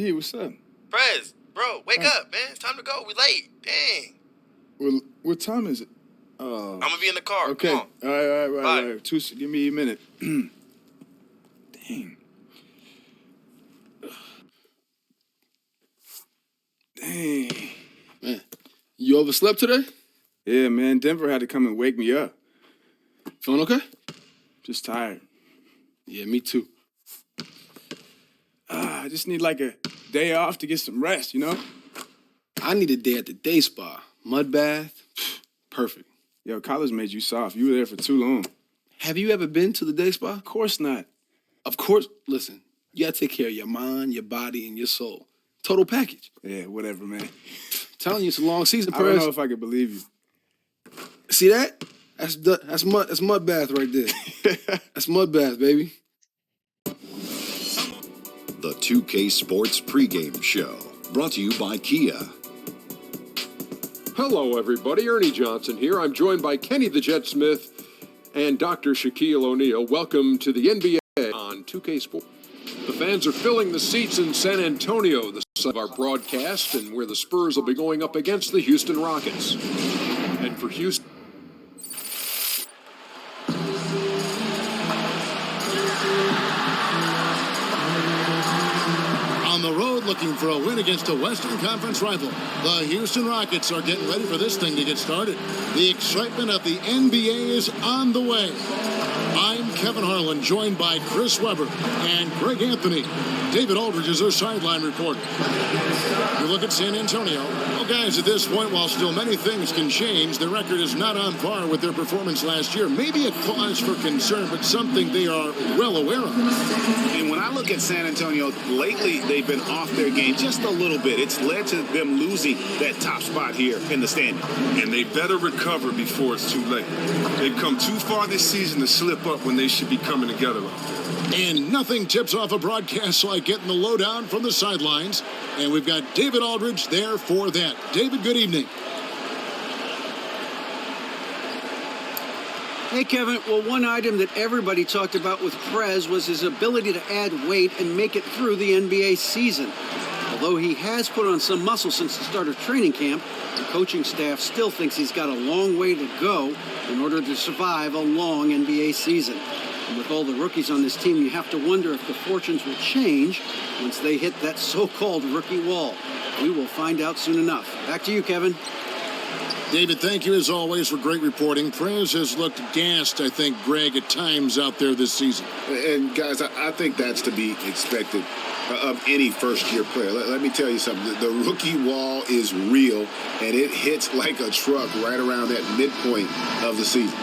D, what's up? Prez, bro, wake up, man. It's time to go. We late. Dang. Well, what time is it? I'm going to be in the car. Okay. Come on. All Bye. right. Give me a minute. Dang. Dang. Man, you overslept today? Yeah, man. Denver had to come and wake me up. Feeling okay? Just tired. Yeah, me too. I just need like a day off to get some rest, you know? I need a day at the day spa. Mud bath. Perfect. Yo, college made you soft. You were there for too long. Have you ever been to the day spa? Of course not. Of course. Listen, you gotta take care of your mind, your body, and your soul. Total package. Yeah, whatever, man. Telling you, it's a long season, I don't Perez. know if I could believe you. See that? That's mud bath right there. That's mud bath, baby. The 2K Sports pregame show, brought to you by Kia. Hello, everybody. Ernie Johnson here. I'm joined by Kenny the Jet Smith and Dr. Shaquille O'Neal. Welcome to the NBA on 2K Sports. The fans are filling the seats in San Antonio, the site of our broadcast, and where the Spurs will be going up against the Houston Rockets. And for Houston, on the road looking for a win against a Western Conference rival. The Houston Rockets are getting ready for this thing to get started. The excitement of the NBA is on the way. I'm Kevin Harlan, joined by Chris Webber and Greg Anthony. David Aldridge is our sideline reporter. You look at San Antonio. Well, guys, at this point, while still many things can change, the record is not on par with their performance last year. Maybe a cause for concern, but something they are well aware of. And when I look at San Antonio, lately they've been off their game just a little bit. It's led to them losing that top spot here in the standing. And they better recover before it's too late. They've come too far this season to slip up when they should be coming together out there. And nothing tips off a broadcast like getting the lowdown from the sidelines. And we've got David Aldridge there for that. David, good evening. Hey, Kevin. Well, one item that everybody talked about with Prez was his ability to add weight and make it through the NBA season. Although he has put on some muscle since the start of training camp, the coaching staff still thinks he's got a long way to go in order to survive a long NBA season. And with all the rookies on this team, you have to wonder if the fortunes will change once they hit that so-called rookie wall. We will find out soon enough. Back to you, Kevin. David, thank you as always for great reporting. Prez has looked gassed, I think, Greg, at times out there this season. And guys, I think that's to be expected of any first-year player. Let me tell you something. The rookie wall is real, and it hits like a truck right around that midpoint of the season.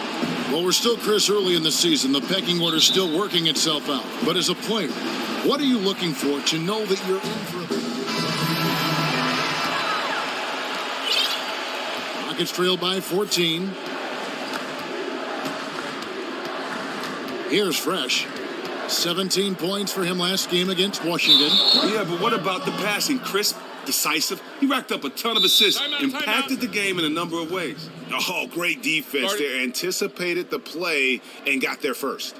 Well, we're still, Chris, early in the season. The pecking order's still working itself out. But as a player, what are you looking for to know that you're in for a... Rockets trail by 14. Here's Fresh. 17 points for him last game against Washington. Yeah, but what about the passing? Crisp, decisive. He racked up a ton of assists, impacted the game in a number of ways. Oh, great defense there. Anticipated the play and got there first.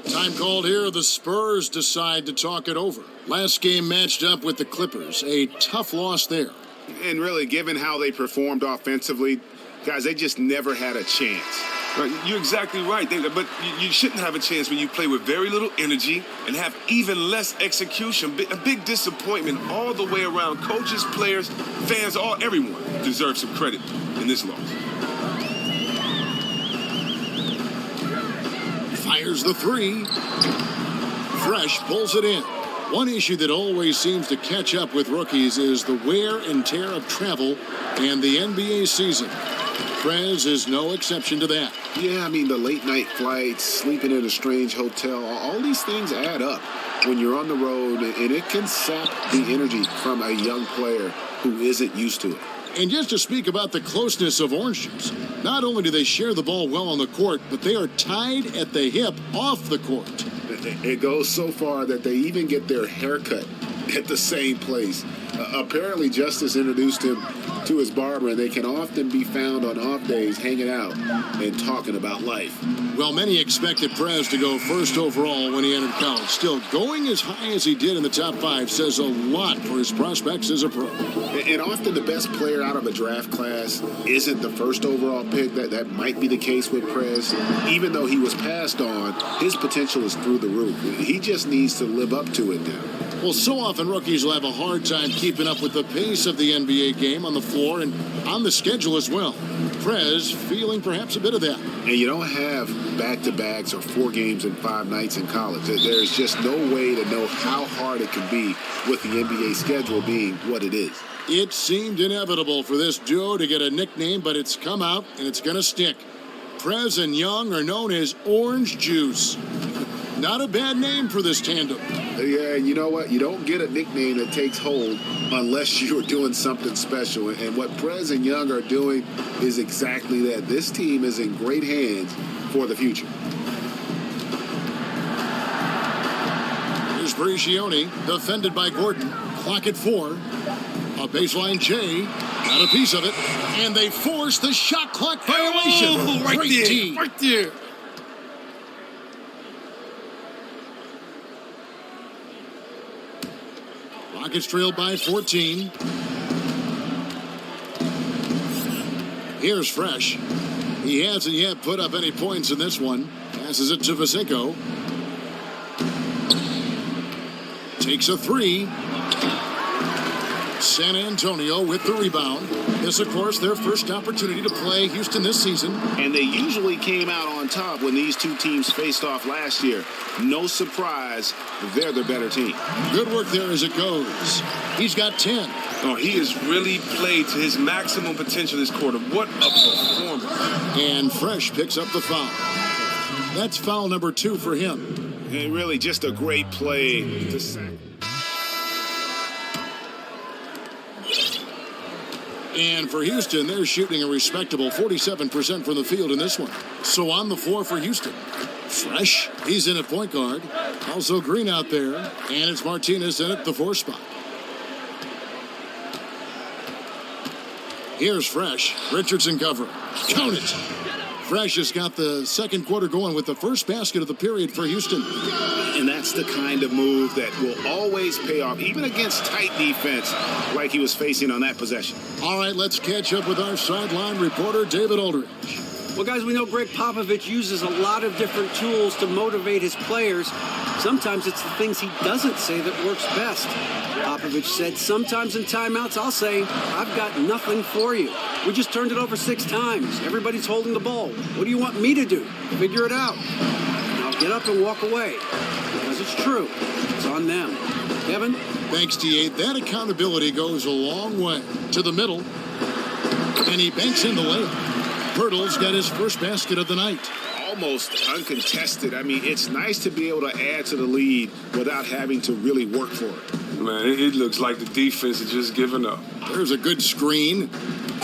Time called here. The Spurs decide to talk it over. Last game matched up with the Clippers. A tough loss there. And really, given how they performed offensively, guys, they just never had a chance. Right, you're exactly right. But you shouldn't have a chance when you play with very little energy and have even less execution. A big disappointment all the way around. Coaches, players, fans, everyone deserves some credit in this loss. Fires the three. Fresh pulls it in. One issue that always seems to catch up with rookies is the wear and tear of travel and the NBA season. Prez is no exception to that. Yeah, I mean, the late-night flights, sleeping in a strange hotel, all these things add up when you're on the road, and it can sap the energy from a young player who isn't used to it. And just to speak about the closeness of Orange Juice, not only do they share the ball well on the court, but they are tied at the hip off the court. It goes so far that they even get their haircut at the same place. Apparently, Justice introduced him to his barber, and they can often be found on off days hanging out and talking about life. Well, many expected Prez to go first overall when he entered college. Still, going as high as he did in the top 5 says a lot for his prospects as a pro. And often the best player out of a draft class isn't the first overall pick. That might be the case with Prez. Even though he was passed on, his potential is through the roof. He just needs to live up to it now. Well, so often rookies will have a hard time keeping up with the pace of the NBA game on the floor and on the schedule as well. Prez feeling perhaps a bit of that. And you don't have back-to-backs or 4 games in 5 nights in college. There's just no way to know how hard it can be with the NBA schedule being what it is. It seemed inevitable for this duo to get a nickname, but it's come out and it's going to stick. Prez and Young are known as Orange Juice. Not a bad name for this tandem. Yeah, you know what? You don't get a nickname that takes hold unless you're doing something special. And what Prez and Young are doing is exactly that. This team is in great hands for the future. Here's Bricioni, defended by Gordon. Clock at 4. A baseline J. Got a piece of it. And they force the shot clock violation. Oh, right Great there. team. Right there. Rockets trailed by 14. Here's Fresh. He hasn't yet put up any points in this one. Passes it to Vaseko. Takes a 3. San Antonio with the rebound. This, of course, their first opportunity to play Houston this season. And they usually came out on top when these two teams faced off last year. No surprise, they're the better team. Good work there as it goes. He's got 10. Oh, he has really played to his maximum potential this quarter. What a performance. And Fresh picks up the foul. That's foul number 2 for him. And really just a great play to sack. And for Houston, they're shooting a respectable 47% from the field in this one. So on the floor for Houston. Fresh, he's in at point guard. Also Green out there. And it's Martinez in at the 4 spot. Here's Fresh. Richardson covering. Count it. Fresh has got the second quarter going with the first basket of the period for Houston. And that's the kind of move that will always pay off, even against tight defense like he was facing on that possession. All right, let's catch up with our sideline reporter, David Aldridge. Well, guys, we know Greg Popovich uses a lot of different tools to motivate his players. Sometimes it's the things he doesn't say that works best. Popovich said, sometimes in timeouts, I'll say, I've got nothing for you. We just turned it over 6 times. Everybody's holding the ball. What do you want me to do? Figure it out. Now get up and walk away. Because it's true. It's on them. Kevin? Thanks, T.A. That accountability goes a long way. To the middle. And he banks in the layup. Pirtle's got his first basket of the night. Almost uncontested. I mean, it's nice to be able to add to the lead without having to really work for it. Man, it looks like the defense is just giving up. There's a good screen.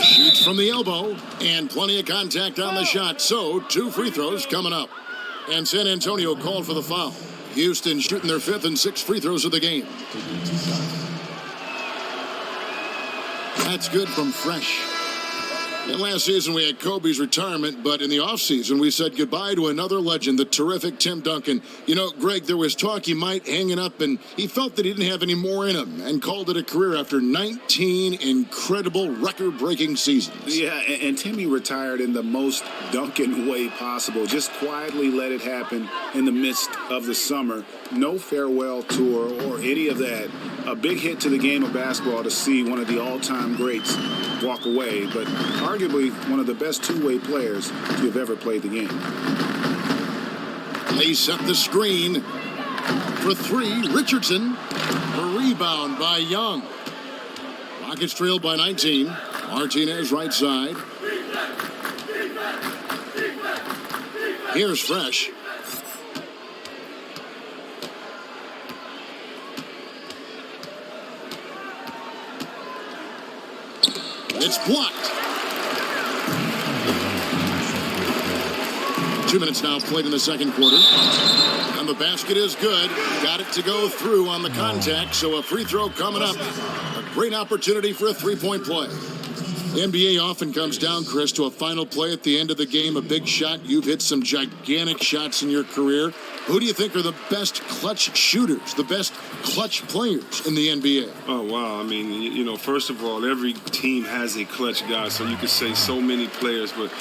Shoots from the elbow. And plenty of contact on the shot. So, 2 free throws coming up. And San Antonio called for the foul. Houston shooting their 5th and 6th free throws of the game. That's good from Fresh. And last season we had Kobe's retirement, but in the offseason we said goodbye to another legend, the terrific Tim Duncan. You know, Greg, there was talk he might hang it up, and he felt that he didn't have any more in him and called it a career after 19 incredible record-breaking seasons. Yeah, and Timmy retired in the most Duncan way possible. Just quietly let it happen in the midst of the summer. No farewell tour or any of that. A big hit to the game of basketball to see one of the all-time greats walk away, but arguably one of the best two-way players to have ever played the game. They set the screen for 3. Richardson. A rebound by Young. Rockets trailed by 19. Martinez right side. Here's Fresh. It's blocked. 2 minutes now played in the second quarter. A And the basket is good. Got it to go through on the contact, so a free throw coming up. A great opportunity for a three-point play. The NBA often comes down, Chris, to a final play at the end of the game, a big shot. You've hit some gigantic shots in your career. Who do you think are the best clutch shooters, the best clutch players in the NBA? Oh, wow. I mean, first of all, every team has a clutch guy, so you could say so many players. But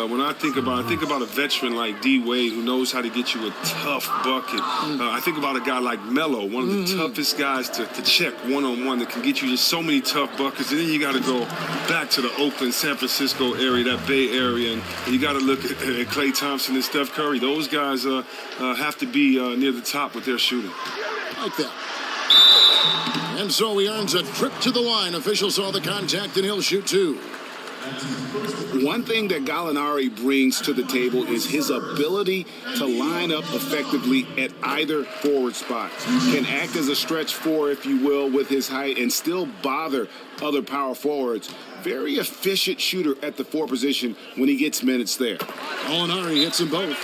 when I think about a veteran like D. Wade who knows how to get you a tough bucket. I think about a guy like Melo, one of the toughest guys to check one-on-one that can get you just so many tough buckets. And then you got to go back to the Oakland, San Francisco area, that Bay Area, and you got to look at Klay Thompson and Steph Curry. Those guys have to be near the top with their shooting. Like that. And so he earns a trip to the line. Officials saw the contact, and he'll shoot two. One thing that Gallinari brings to the table is his ability to line up effectively at either forward spot. Can act as a stretch four, if you will, with his height and still bother other power forwards. Very efficient shooter at the four position when he gets minutes there. Gallinari hits them both.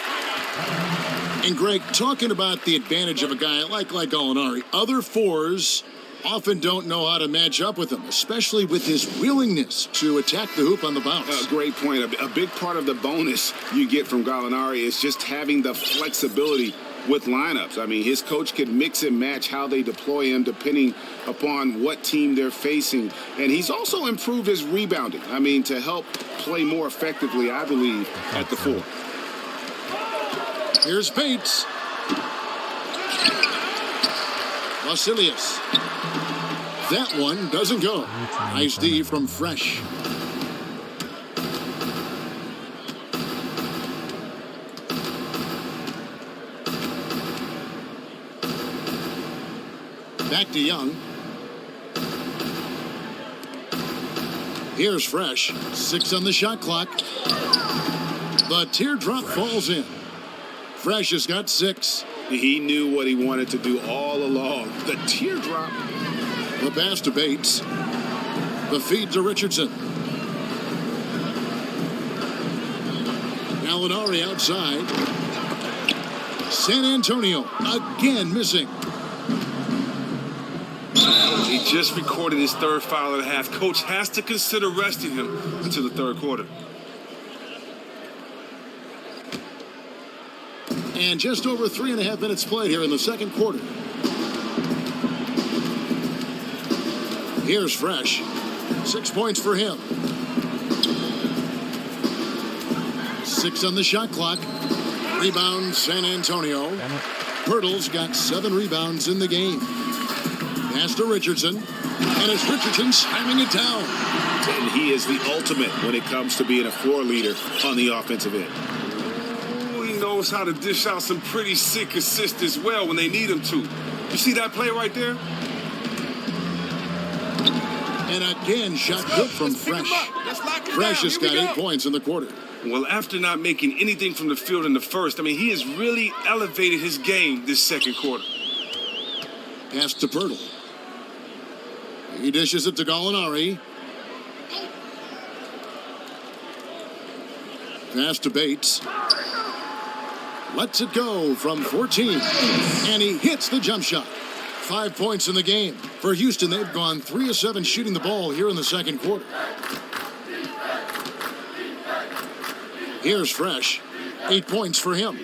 And Greg, talking about the advantage of a guy like Gallinari, other fours often don't know how to match up with him, especially with his willingness to attack the hoop on the bounce. Great point. A big part of the bonus you get from Gallinari is just having the flexibility with lineups. I mean, his coach can mix and match how they deploy him depending upon what team they're facing. And he's also improved his rebounding. I mean, to help play more effectively, I believe, at the four. Here's Bates. Vasilius. That one doesn't go. Nice D from Fresh. Back to Young. Here's Fresh. 6 on the shot clock. The teardrop falls in. Fresh has got 6. He knew what he wanted to do all along. The teardrop. The pass to Bates. The feed to Richardson. Gallinari outside. San Antonio again missing. He just recorded his third foul of the half. Coach has to consider resting him until the third quarter. And just over 3.5 minutes played here in the second quarter. Here's Fresh. 6 points for him. 6 on the shot clock. Rebound San Antonio. Pirtle's got 7 rebounds in the game. Pass to Richardson. And it's Richardson slamming it down. And he is the ultimate when it comes to being a floor leader on the offensive end. Knows how to dish out some pretty sick assists as well when they need him to. You see that play right there? And again, shot good from Fresh. Fresh has got 8 points in the quarter. Well, after not making anything from the field in the first, I mean, he has really elevated his game this second quarter. Pass to Pirtle. He dishes it to Gallinari. Pass to Bates. Lets it go from 14. And he hits the jump shot. 5 points in the game. For Houston, they've gone 3 of 7 shooting the ball here in the second quarter. Here's Fresh. 8 points for him.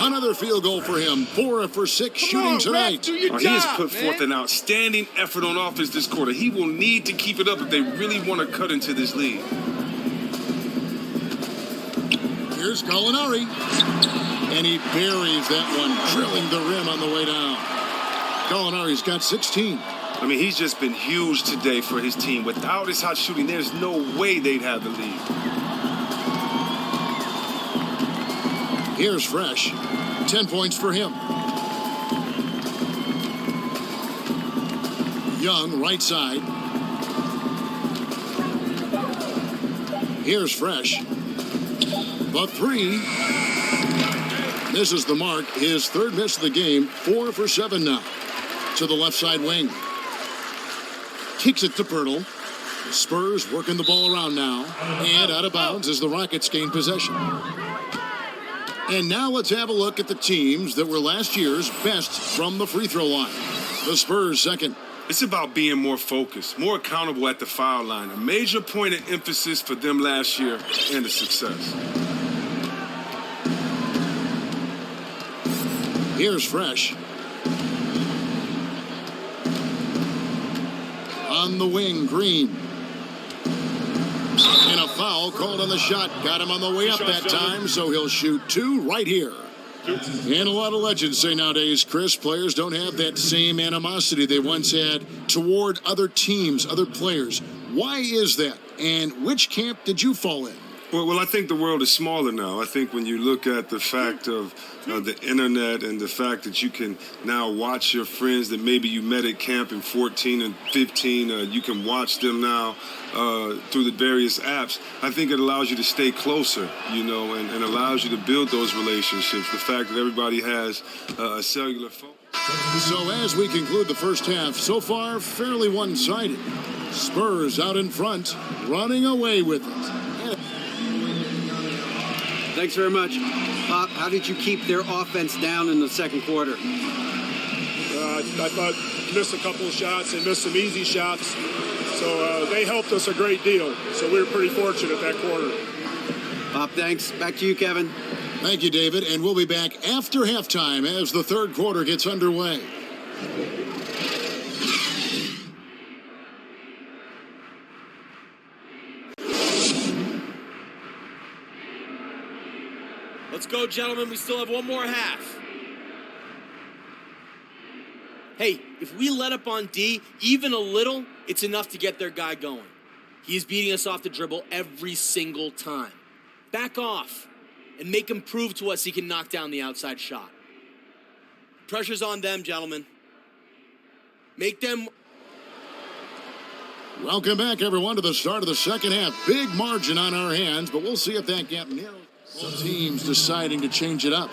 Another field goal for him. 4 for 6 shooting tonight. He has put forth an outstanding effort on offense this quarter. He will need to keep it up if they really want to cut into this lead. Here's Gallinari. And he buries that one, drilling the rim on the way down. Gallinari's got 16. I mean, he's just been huge today for his team. Without his hot shooting, there's no way they'd have the lead. Here's Fresh. 10 points for him. Young, right side. Here's Fresh. The 3. Misses the mark. His 3rd miss of the game. 4 for 7 now. To the left side wing. kicks it to Pirtle. The Spurs working the ball around now. And out of bounds as the Rockets gain possession. And now let's have a look at the teams that were last year's best from the free throw line. The Spurs second. It's about being more focused, more accountable at the foul line. A major point of emphasis for them last year and the success. Here's Fresh. On the wing, Green. And a foul called on the shot. Got him on the way up that time, so he'll shoot two right here. And a lot of legends say nowadays, Chris, players don't have that same animosity they once had toward other teams, other players. Why is that? And which camp did you fall in? Well, I think the world is smaller now. I think when you look at the fact of the internet and the fact that you can now watch your friends that maybe you met at camp in 14 and 15, you can watch them now through the various apps. I think it allows you to stay closer, and allows you to build those relationships. The fact that everybody has a cellular phone. So as we conclude the first half, so far fairly one-sided. Spurs out in front, running away with it. Thanks very much. Pop, how did you keep their offense down in the second quarter? I thought missed a couple of shots and missed some easy shots. So they helped us a great deal. So we were pretty fortunate that quarter. Pop, thanks. Back to you, Kevin. Thank you, David. And we'll be back after halftime as the third quarter gets underway. Let's go, gentlemen. We still have one more half. Hey, if we let up on D even a little, it's enough to get their guy going. He's beating us off the dribble every single time. Back off and make him prove to us he can knock down the outside shot. Pressure's on them, gentlemen. Make them... Welcome back, everyone, to the start of the second half. Big margin on our hands, but we'll see if that gap narrows. Both teams deciding to change it up.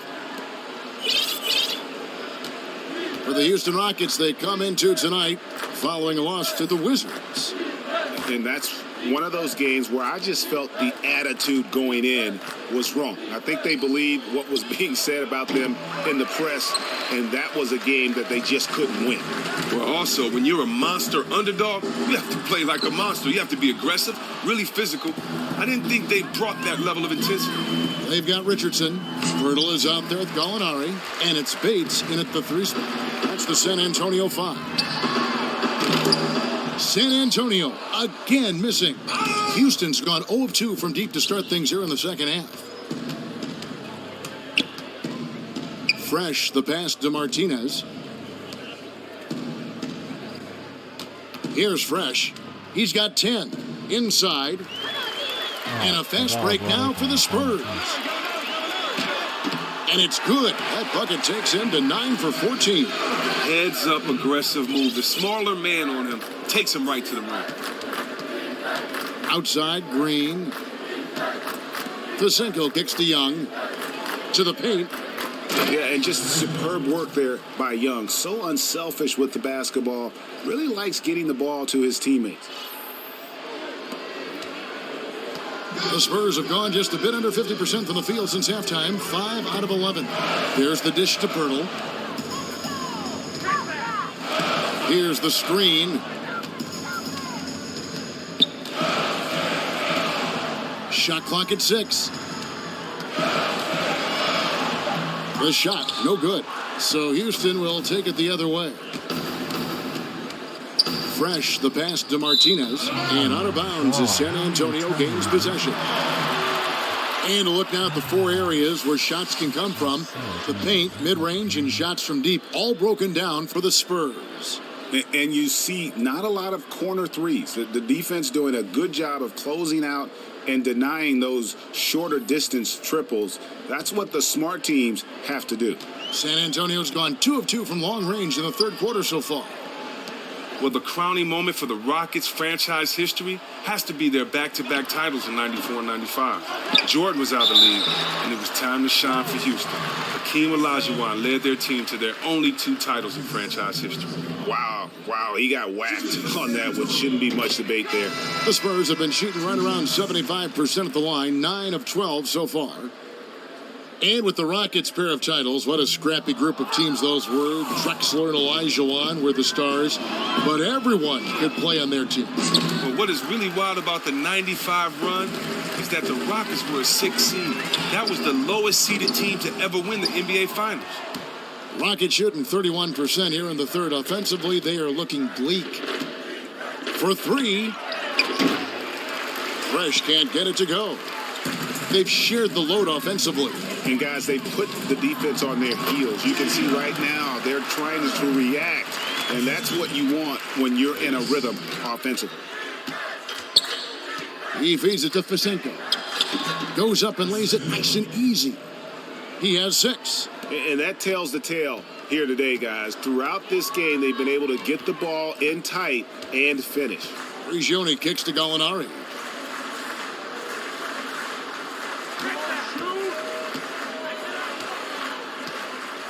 For the Houston Rockets, they come into tonight following a loss to the Wizards. And that's one of those games where I just felt the attitude going in was wrong. I think they believed what was being said about them in the press, and that was a game that they just couldn't win. Well, also, when you're a monster underdog, you have to play like a monster. You have to be aggressive, really physical. I didn't think they brought that level of intensity. They've got Richardson. Pirtle is out there with Gallinari, and it's Bates in at the three spot. That's the San Antonio 5. San Antonio again missing. Houston's gone 0 of 2 from deep to start things here in the second half. Fresh, the pass to Martinez. Here's Fresh. He's got 10. Inside. And a fast break now for the Spurs. And it's good. That bucket takes him to 9 for 14. Heads up, aggressive move. The smaller man on him takes him right to the rim. Outside, Green. Fisenko kicks to Young. To the paint. Yeah, and just superb work there by Young. So unselfish with the basketball. Really likes getting the ball to his teammates. The Spurs have gone just a bit under 50% from the field since halftime. 5 out of 11. There's the dish to Pirtle. Here's the screen. Shot clock at 6. The shot, no good. So Houston will take it the other way. Fresh, the pass to Martinez. And out of bounds as San Antonio gains possession. And a look now at the 4 areas where shots can come from. The paint, mid-range, and shots from deep, all broken down for the Spurs. And you see not a lot of corner threes. The defense doing a good job of closing out and denying those shorter distance triples. That's what the smart teams have to do. San Antonio's gone 2 of 2 from long range in the third quarter so far. Well, the crowning moment for the Rockets' franchise history has to be their back-to-back titles in 94 and 95. Jordan was out of the league, and it was time to shine for Houston. Hakeem Olajuwon led their team to their only 2 titles in franchise history. Wow, he got whacked on that, which shouldn't be much debate there. The Spurs have been shooting right around 75% at the line, 9 of 12 so far. And with the Rockets' pair of titles, what a scrappy group of teams those were. Drexler and Olajuwon were the stars, but everyone could play on their team. But what is really wild about the 95 run is that the Rockets were a 6th seed. That was the lowest seeded team to ever win the NBA Finals. Rockets shooting 31% here in the third. Offensively, they are looking bleak. For 3, Fresh can't get it to go. They've shared the load offensively. And guys, they put the defense on their heels. You can see right now they're trying to react, and that's what you want when you're in a rhythm offensively. He feeds it to Fisenko. Goes up and lays it nice and easy. He has 6. And that tells the tale here today, guys. Throughout this game, they've been able to get the ball in tight and finish. Prigioni kicks to Gallinari.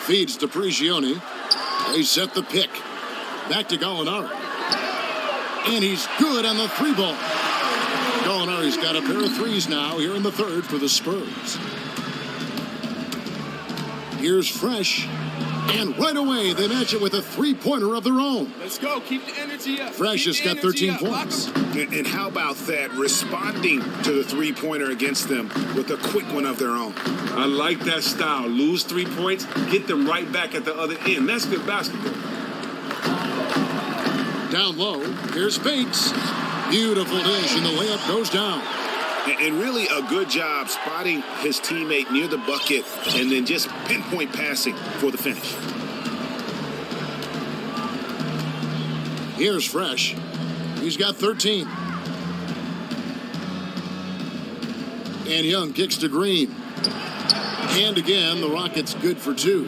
Feeds to Prigioni. They set the pick. Back to Gallinari. And he's good on the 3-ball. Gallinari's got a pair of 3s now here in the third for the Spurs. Here's Fresh. And right away, they match it with a 3-pointer of their own. Let's go. Keep the energy up. Fresh has got 13 points. And how about that? Responding to the 3-pointer against them with a quick one of their own. I like that style. Lose 3 points, get them right back at the other end. That's good basketball. Down low, here's Bates. Beautiful dish, and the layup goes down. And really a good job spotting his teammate near the bucket and then just pinpoint passing for the finish. Here's Fresh. He's got 13. And Young kicks to Green. And again, the Rockets good for 2.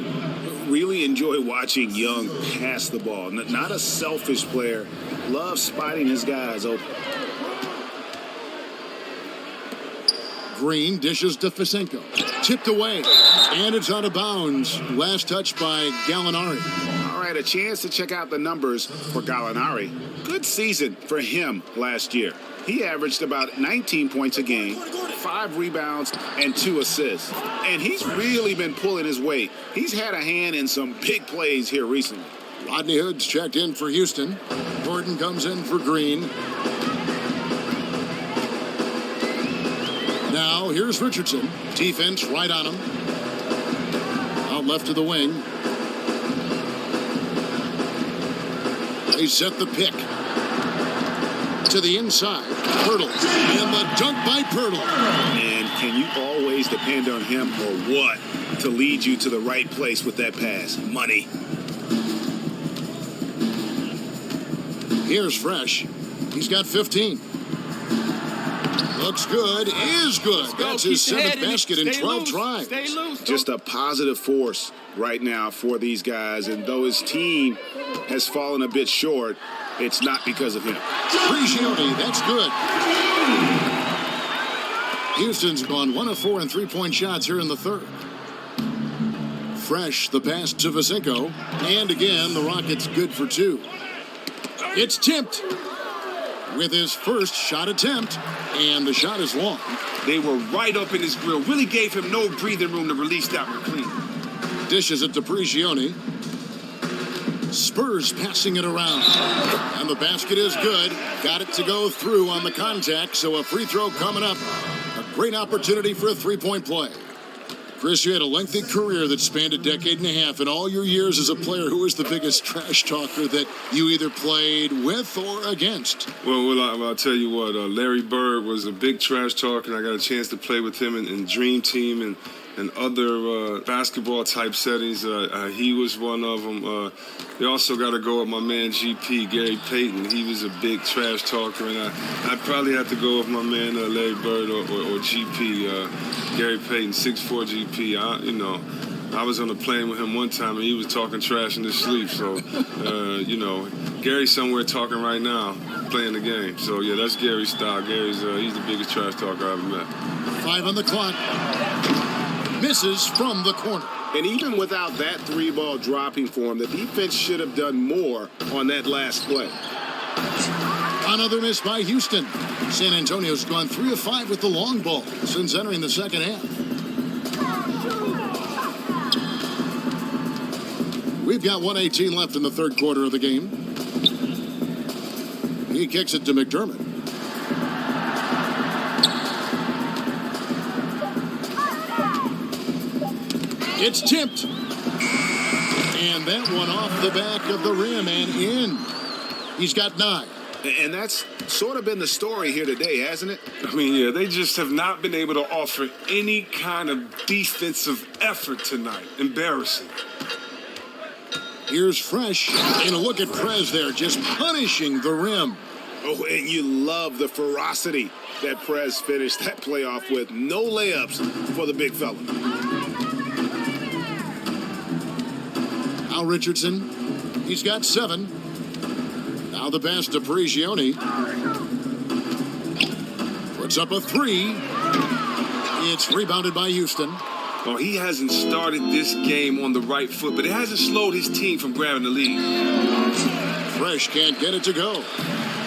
Really enjoy watching Young pass the ball. Not a selfish player. Loves spotting his guys open. Green dishes to Fisenko. Tipped away. And it's out of bounds. Last touch by Gallinari. All right, a chance to check out the numbers for Gallinari. Good season for him last year. He averaged about 19 points a game, 5 rebounds, and 2 assists. And he's really been pulling his weight. He's had a hand in some big plays here recently. Rodney Hood's checked in for Houston. Gordon comes in for Green. Now, here's Richardson. Defense right on him. Out left to the wing. They set the pick. To the inside. Pirtle. And the dunk by Pirtle. And can you always depend on him or what to lead you to the right place with that pass? Money. Here's Fresh. He's got 15. Looks good. Is good. That's his 7th basket in 12 tries. Stay loose. Just a positive force right now for these guys. And though his team has fallen a bit short, it's not because of him. Prigioni, that's good. Houston's gone 1 of 4 in 3-point shots here in the third. Fresh, the pass to Fisenko. And again, the Rockets good for 2. It's tipped with his first shot attempt. And the shot is long. They were right up in his grill. Really gave him no breathing room to release that one clean. Dishes it to Prigioni. Spurs passing it around. And the basket is good. Got it to go through on the contact, so a free throw coming up. A great opportunity for a 3-point play. Chris, you had a lengthy career that spanned a decade and a half. In all your years as a player, who was the biggest trash talker that you either played with or against? Well, I'll tell you what, Larry Bird was a big trash talker, and I got a chance to play with him in Dream Team and other basketball-type settings. He was one of them. You also got to go with my man GP, Gary Payton. He was a big trash talker, and I'd probably have to go with my man Larry Bird or GP, Gary Payton, 6'4" GP. I was on a plane with him one time, and he was talking trash in his sleep. So, Gary's somewhere talking right now, playing the game. So, yeah, that's Gary's style. He's the biggest trash talker I've ever met. 5 on the clock. Misses from the corner. And even without that 3-ball dropping for him, the defense should have done more on that last play. Another miss by Houston. San Antonio's gone 3 of 5 with the long ball since entering the second half. We've got 1:18 left in the third quarter of the game. He kicks it to McDermott. It's tipped. And that one off the back of the rim and in. He's got 9. And that's sort of been the story here today, hasn't it? I mean, yeah, they just have not been able to offer any kind of defensive effort tonight. Embarrassing. Here's Fresh. And a look at Prez there, just punishing the rim. Oh, and you love the ferocity that Prez finished that playoff with. No layups for the big fella. Al Richardson, he's got 7. Now the pass to Prigioni. Puts up a 3. It's rebounded by Houston. Well, he hasn't started this game on the right foot, but it hasn't slowed his team from grabbing the lead. Fresh can't get it to go.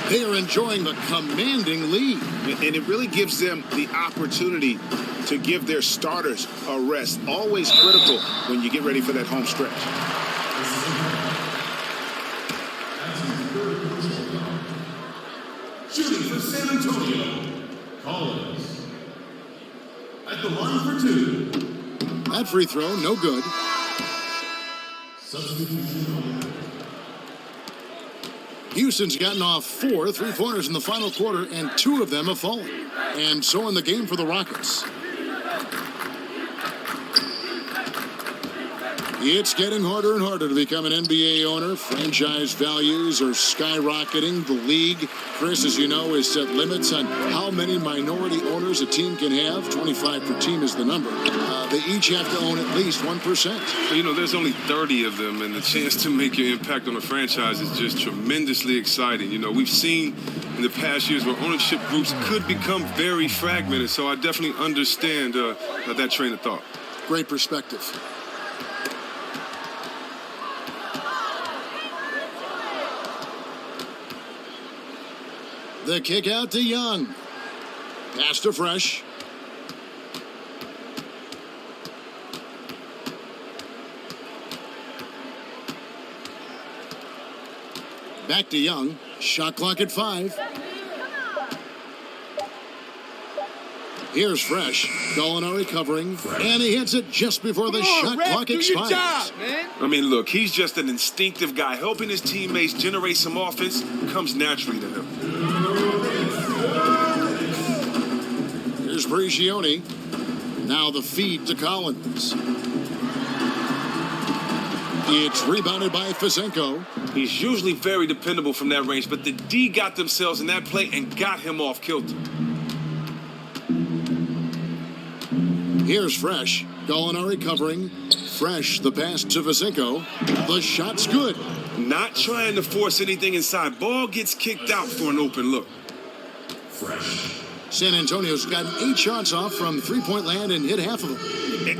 They are enjoying the commanding lead. And it really gives them the opportunity to give their starters a rest. Always critical when you get ready for that home stretch. Shooting for San Antonio, Collins. At the line for 2. That free throw, no good. Houston's gotten off 4 3-pointers in the final quarter, and 2 of them have fallen. And so in the game for the Rockets. It's getting harder and harder to become an NBA owner. Franchise values are skyrocketing. The league, Chris, as you know, has set limits on how many minority owners a team can have. 25 per team is the number. They each have to own at least 1%. There's only 30 of them, and the chance to make your impact on a franchise is just tremendously exciting. We've seen in the past years where ownership groups could become very fragmented, so I definitely understand that train of thought. Great perspective. The kick out to Young. Pass to Fresh. Back to Young. Shot clock at 5. Here's Fresh. Gallinari covering. And he hits it just before the shot clock expires. Job, man. I mean, look, he's just an instinctive guy. Helping his teammates generate some offense comes naturally to him. Here's Prigioni. Now the feed to Collins. It's rebounded by Fizenko. He's usually very dependable from that range, but the D got themselves in that play and got him off kilter. Here's Fresh. Gallinari covering. Fresh, the pass to Fizenko. The shot's good. Not trying to force anything inside. Ball gets kicked out for an open look. Fresh. San Antonio's gotten 8 shots off from three-point land and hit half of them.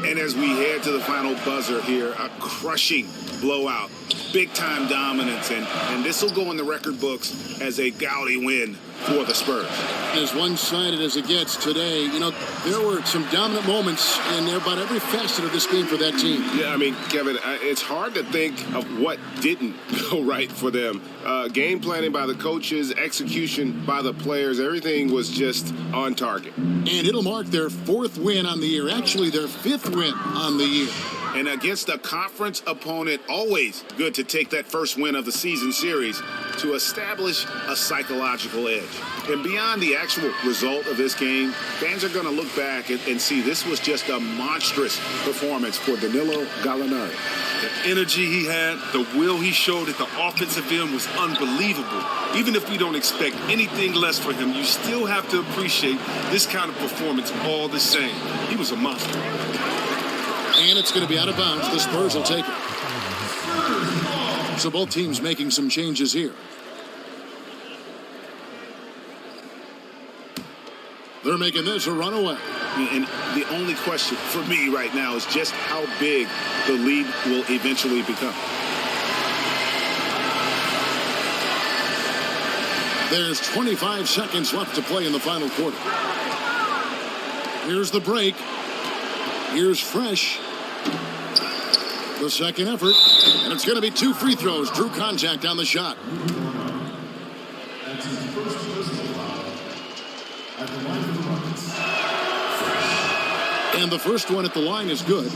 And as we head to the final buzzer here, a crushing blowout. Big-time dominance, and this will go in the record books as a gaudy win for the Spurs. As one-sided as it gets today, there were some dominant moments in about every facet of this game for that team. Yeah, I mean, Kevin, it's hard to think of what didn't go right for them. Game planning by the coaches, execution by the players, everything was just on target. And it'll mark their 4th win on the year, actually their 5th win on the year. And against a conference opponent, always good to take that first win of the season series to establish a psychological edge. And beyond the actual result of this game, fans are going to look back and see this was just a monstrous performance for Danilo Gallinari. The energy he had, the will he showed at the offensive end was unbelievable. Even if we don't expect anything less for him, you still have to appreciate this kind of performance all the same. He was a monster. And it's going to be out of bounds. The Spurs will take it. So both teams making some changes here. They're making this a runaway. And the only question for me right now is just how big the lead will eventually become. There's 25 seconds left to play in the final quarter. Here's the break. Here's Fresh. The second effort. And it's going to be 2 free throws. Drew contact on the shot. That's his first personal foul at the line for the Rockets. And the first one at the line is good.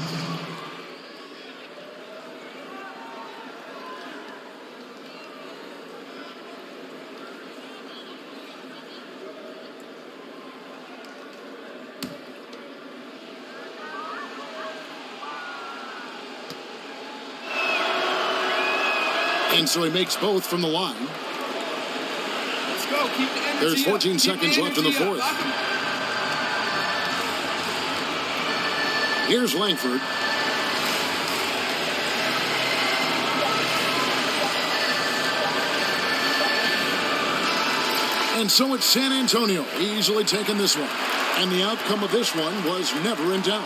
And so he makes both from the line. Let's go. Keep the energy There's 14 up. seconds left in the fourth. Here's Langford. And so it's San Antonio easily taking this one. And the outcome of this one was never in doubt.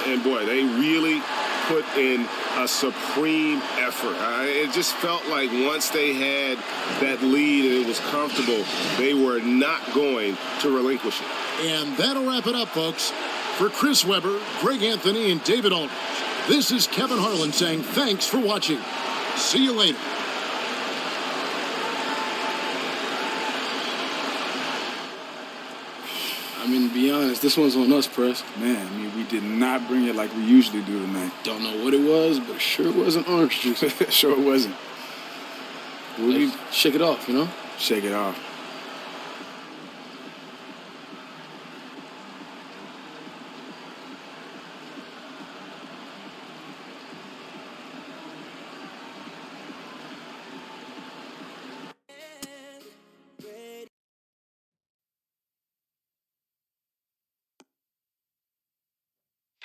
And boy, they really put in a supreme effort. It just felt like once they had that lead and it was comfortable, they were not going to relinquish it. And that'll wrap it up, folks. For Chris Webber, Greg Anthony, and David Aldridge, this is Kevin Harlan saying thanks for watching. See you later. I mean, to be honest, this one's on us, Press. Man, I mean, we did not bring it like we usually do tonight. Don't know what it was, but it sure wasn't orange juice. Sure it wasn't. We shake it off, you know? Shake it off.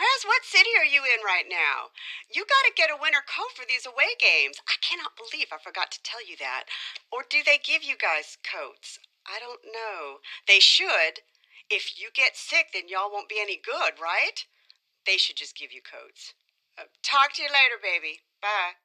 Prez, what city are you in right now? You got to get a winter coat for these away games. I cannot believe I forgot to tell you that. Or do they give you guys coats? I don't know. They should. If you get sick, then y'all won't be any good, right? They should just give you coats. Talk to you later, baby. Bye.